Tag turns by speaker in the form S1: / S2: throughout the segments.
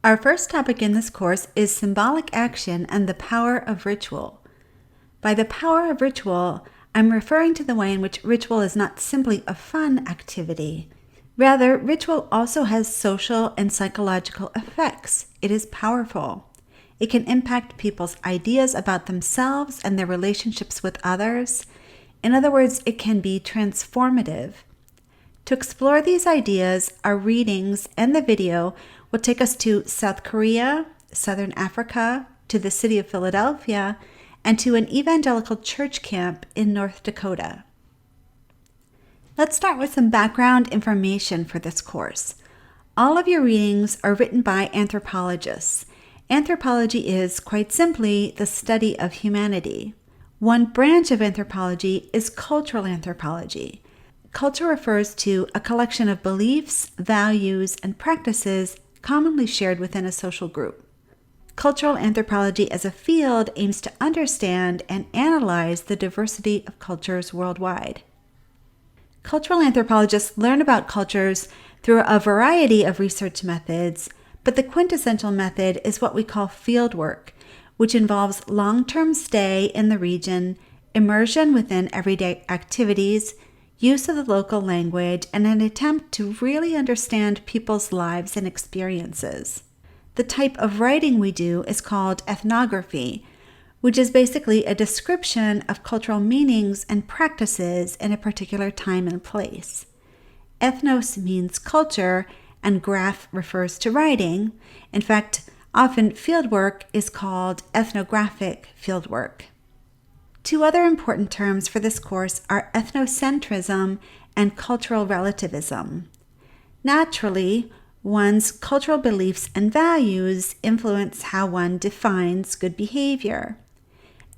S1: Our first topic in this course is symbolic action and the power of ritual. By the power of ritual, I'm referring to the way in which ritual is not simply a fun activity. Rather, ritual also has social and psychological effects. It is powerful. It can impact people's ideas about themselves and their relationships with others. In other words, it can be transformative. To explore these ideas, our readings and the video will take us to South Korea, Southern Africa, to the city of Philadelphia, and to an evangelical church camp in North Dakota. Let's start with some background information for this course. All of your readings are written by anthropologists. Anthropology is, quite simply, the study of humanity. One branch of anthropology is cultural anthropology. Culture refers to a collection of beliefs, values, and practices commonly shared within a social group. Cultural anthropology as a field aims to understand and analyze the diversity of cultures worldwide. Cultural anthropologists learn about cultures through a variety of research methods, but the quintessential method is what we call fieldwork, which involves long-term stay in the region, immersion within everyday activities, use of the local language, and an attempt to really understand people's lives and experiences. The type of writing we do is called ethnography, which is basically a description of cultural meanings and practices in a particular time and place. Ethnos means culture, and graph refers to writing. In fact, often fieldwork is called ethnographic fieldwork. Two other important terms for this course are ethnocentrism and cultural relativism. Naturally, one's cultural beliefs and values influence how one defines good behavior.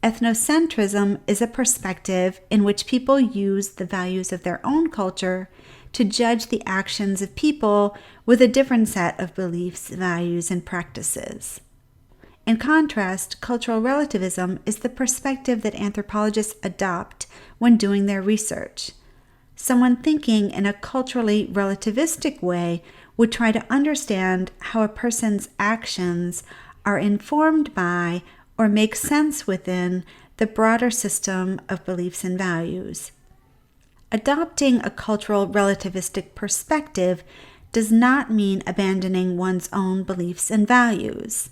S1: Ethnocentrism is a perspective in which people use the values of their own culture to judge the actions of people with a different set of beliefs, values, and practices. In contrast, cultural relativism is the perspective that anthropologists adopt when doing their research. Someone thinking in a culturally relativistic way would try to understand how a person's actions are informed by or make sense within the broader system of beliefs and values. Adopting a cultural relativistic perspective does not mean abandoning one's own beliefs and values.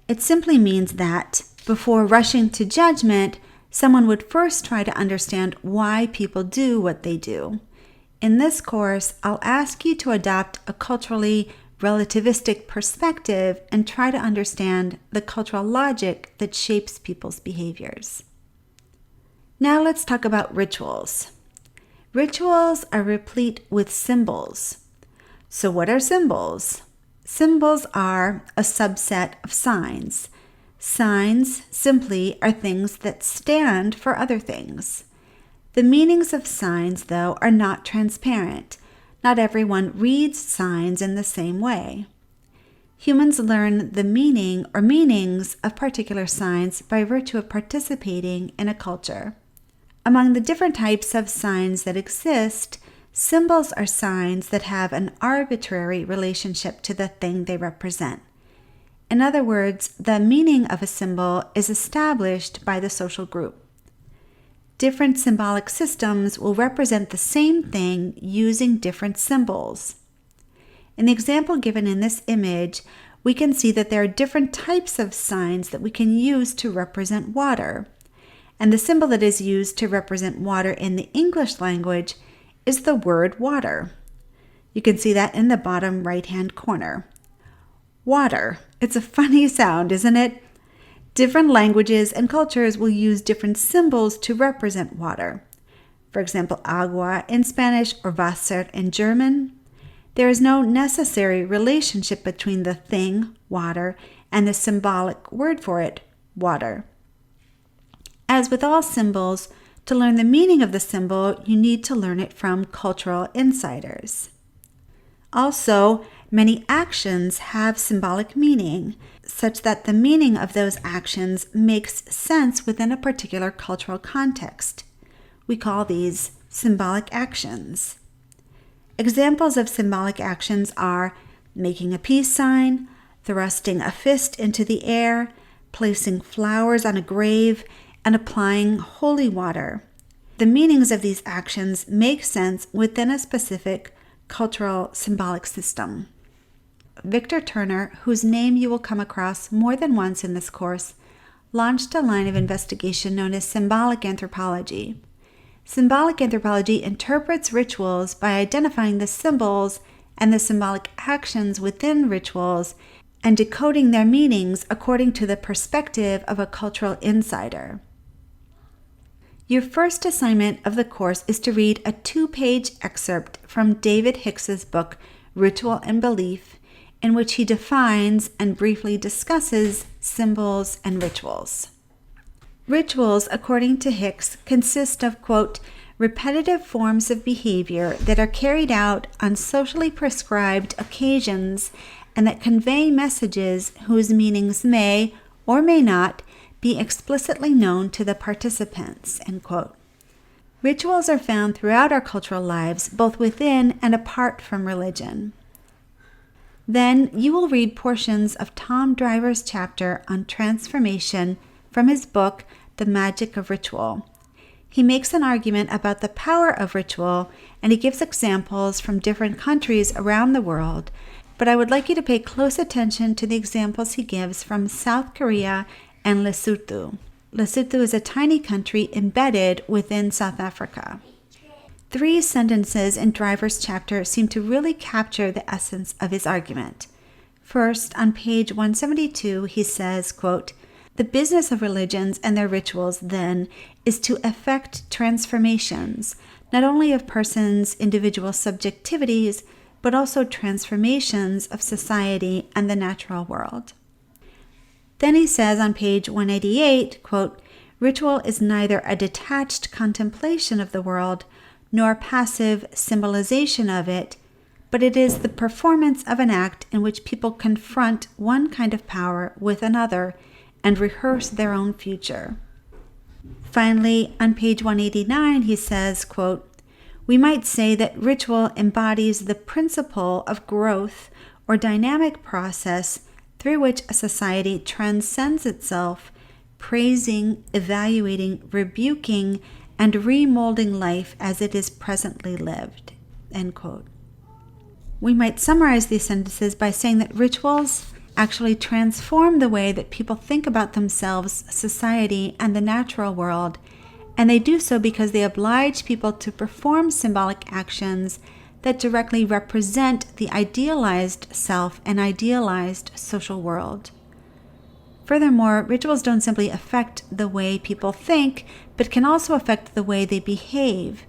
S1: It simply means that, before rushing to judgment, someone would first try to understand why people do what they do. In this course, I'll ask you to adopt a culturally relativistic perspective and try to understand the cultural logic that shapes people's behaviors. Now let's talk about rituals. Rituals are replete with symbols. So what are symbols? Symbols are a subset of signs. Signs simply are things that stand for other things. The meanings of signs, though, are not transparent. Not everyone reads signs in the same way. Humans learn the meaning or meanings of particular signs by virtue of participating in a culture. Among the different types of signs that exist, symbols are signs that have an arbitrary relationship to the thing they represent. In other words, the meaning of a symbol is established by the social group. Different symbolic systems will represent the same thing using different symbols. In the example given in this image, we can see that there are different types of signs that we can use to represent water. And the symbol that is used to represent water in the English language is the word water. You can see that in the bottom right-hand corner. Water. It's a funny sound, isn't it? Different languages and cultures will use different symbols to represent water. For example, agua in Spanish or Wasser in German. There is no necessary relationship between the thing, water, and the symbolic word for it, water. As with all symbols, to learn the meaning of the symbol, you need to learn it from cultural insiders. Also, many actions have symbolic meaning, such that the meaning of those actions makes sense within a particular cultural context. We call these symbolic actions. Examples of symbolic actions are making a peace sign, thrusting a fist into the air, placing flowers on a grave, and applying holy water. The meanings of these actions make sense within a specific cultural symbolic system. Victor Turner, whose name you will come across more than once in this course, launched a line of investigation known as symbolic anthropology. Symbolic anthropology interprets rituals by identifying the symbols and the symbolic actions within rituals and decoding their meanings according to the perspective of a cultural insider. Your first assignment of the course is to read a 2-page excerpt from David Hicks's book, Ritual and Belief, in which he defines and briefly discusses symbols and rituals. Rituals, according to Hicks, consist of, quote, repetitive forms of behavior that are carried out on socially prescribed occasions and that convey messages whose meanings may or may not be explicitly known to the participants, end quote. Rituals are found throughout our cultural lives, both within and apart from religion. Then you will read portions of Tom Driver's chapter on transformation from his book, The Magic of Ritual. He makes an argument about the power of ritual, and he gives examples from different countries around the world, but I would like you to pay close attention to the examples he gives from South Korea and Lesotho. Lesotho is a tiny country embedded within South Africa. 3 sentences in Driver's chapter seem to really capture the essence of his argument. First, on page 172, he says, quote, the business of religions and their rituals, then, is to effect transformations, not only of persons' individual subjectivities, but also transformations of society and the natural world. Then he says on page 188, quote, ritual is neither a detached contemplation of the world nor passive symbolization of it, but it is the performance of an act in which people confront one kind of power with another and rehearse their own future. Finally, on page 189, he says, quote, we might say that ritual embodies the principle of growth or dynamic process through which a society transcends itself, praising, evaluating, rebuking, and remolding life as it is presently lived, end quote. We might summarize these sentences by saying that rituals actually transform the way that people think about themselves, society, and the natural world, and they do so because they oblige people to perform symbolic actions that directly represent the idealized self and idealized social world. Furthermore, rituals don't simply affect the way people think, but can also affect the way they behave.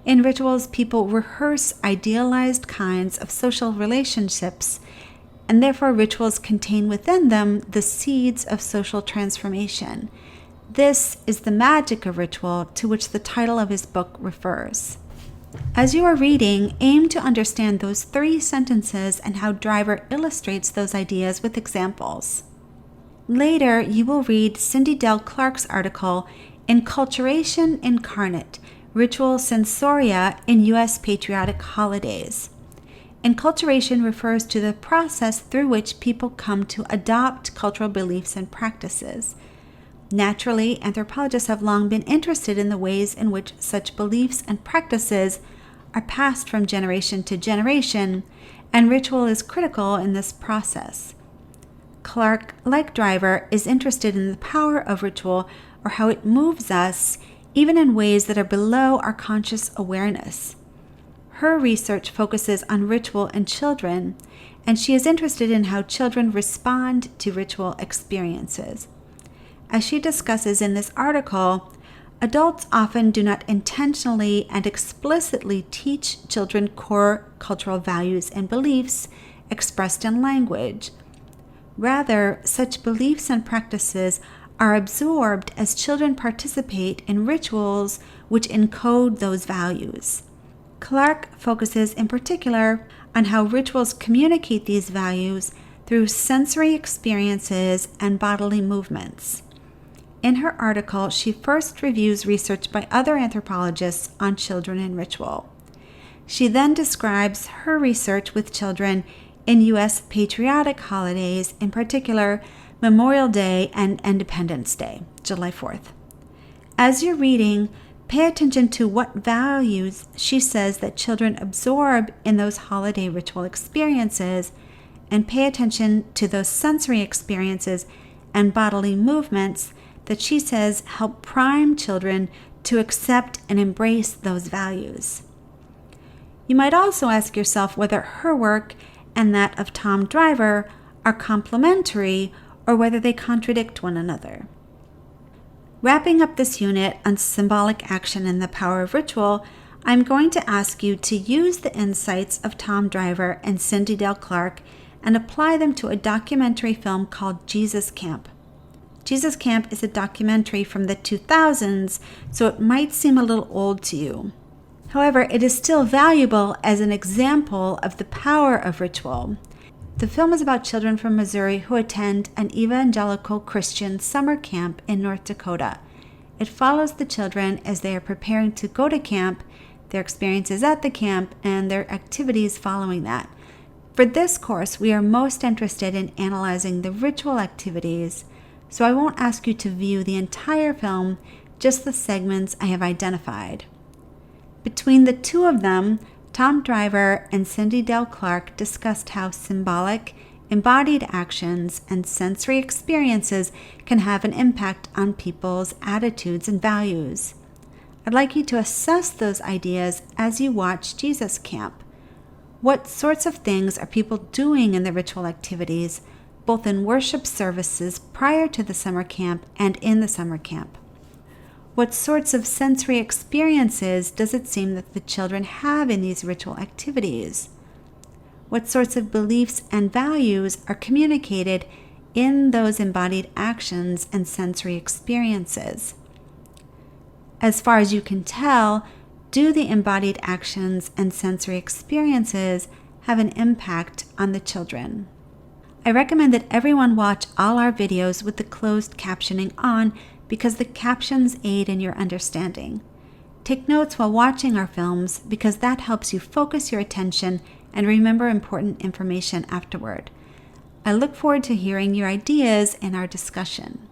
S1: In rituals, people rehearse idealized kinds of social relationships, and therefore rituals contain within them the seeds of social transformation. This is the magic of ritual to which the title of his book refers. As you are reading, aim to understand those 3 sentences and how Driver illustrates those ideas with examples. Later, you will read Cindy Dell Clark's article, Enculturation Incarnate, Ritual Sensoria in U.S. Patriotic Holidays. Enculturation refers to the process through which people come to adopt cultural beliefs and practices. Naturally, anthropologists have long been interested in the ways in which such beliefs and practices are passed from generation to generation, and ritual is critical in this process. Clark, like Driver, is interested in the power of ritual or how it moves us, even in ways that are below our conscious awareness. Her research focuses on ritual in children, and she is interested in how children respond to ritual experiences. As she discusses in this article, adults often do not intentionally and explicitly teach children core cultural values and beliefs expressed in language. Rather, such beliefs and practices are absorbed as children participate in rituals which encode those values. Clark focuses in particular on how rituals communicate these values through sensory experiences and bodily movements. In her article, she first reviews research by other anthropologists on children and ritual. She then describes her research with children in U.S. patriotic holidays, in particular Memorial Day and Independence Day, July 4th. As you're reading, pay attention to what values she says that children absorb in those holiday ritual experiences, and pay attention to those sensory experiences and bodily movements that she says help prime children to accept and embrace those values. You might also ask yourself whether her work and that of Tom Driver are complementary or whether they contradict one another. Wrapping up this unit on symbolic action and the power of ritual, I'm going to ask you to use the insights of Tom Driver and Cindy Dale Clark and apply them to a documentary film called Jesus Camp. Jesus Camp is a documentary from the 2000s, so it might seem a little old to you. However, it is still valuable as an example of the power of ritual. The film is about children from Missouri who attend an evangelical Christian summer camp in North Dakota. It follows the children as they are preparing to go to camp, their experiences at the camp, and their activities following that. For this course, we are most interested in analyzing the ritual activities, so I won't ask you to view the entire film, just the segments I have identified. Between the two of them, Tom Driver and Cindy Dale Clark discussed how symbolic, embodied actions and sensory experiences can have an impact on people's attitudes and values. I'd like you to assess those ideas as you watch Jesus Camp. What sorts of things are people doing in the ritual activities, both in worship services prior to the summer camp and in the summer camp? What sorts of sensory experiences does it seem that the children have in these ritual activities? What sorts of beliefs and values are communicated in those embodied actions and sensory experiences? As far as you can tell, do the embodied actions and sensory experiences have an impact on the children? I recommend that everyone watch all our videos with the closed captioning on because the captions aid in your understanding. Take notes while watching our films because that helps you focus your attention and remember important information afterward. I look forward to hearing your ideas in our discussion.